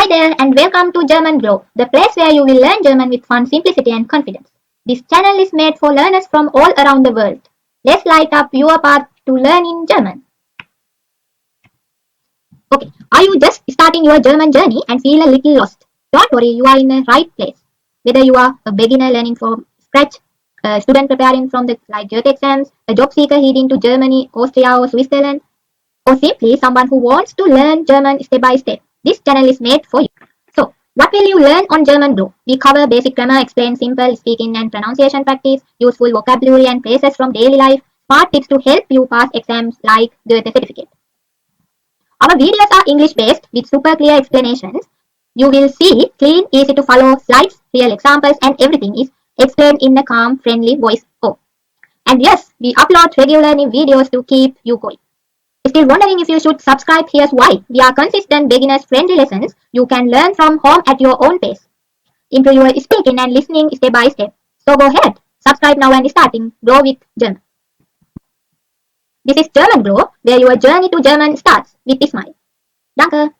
there and welcome to German Grow, the place where you will learn German with fun, simplicity and confidence. This channel is made for learners from all around the world. Let's light up your path to learn in German. Okay, are you just starting your German journey and feel a little lost? Don't worry, you are in the right place. Whether you are a beginner learning from scratch, a student preparing from the Goethe exams, a job seeker heading to Germany, Austria or Switzerland, or simply someone who wants to learn German step by step, this channel is made for you. So, what will you learn on German Grow? We cover basic grammar, explain simple speaking and pronunciation practice, useful vocabulary and phrases from daily life, smart tips to help you pass exams like Goethe-Zertifikat. Our videos are English based with super clear explanations. You will see clean, easy to follow slides, real examples, and everything is explained in a calm, friendly voice. Oh, and yes, we upload regularly videos to keep you going. Still wondering if you should subscribe? Here's why. We are consistent, beginners friendly lessons you can learn from home at your own pace. Improve your speaking and listening step by step. So go ahead, subscribe now and starting Grow with German. This is German Grow, where your journey to German starts with a smile. Danke!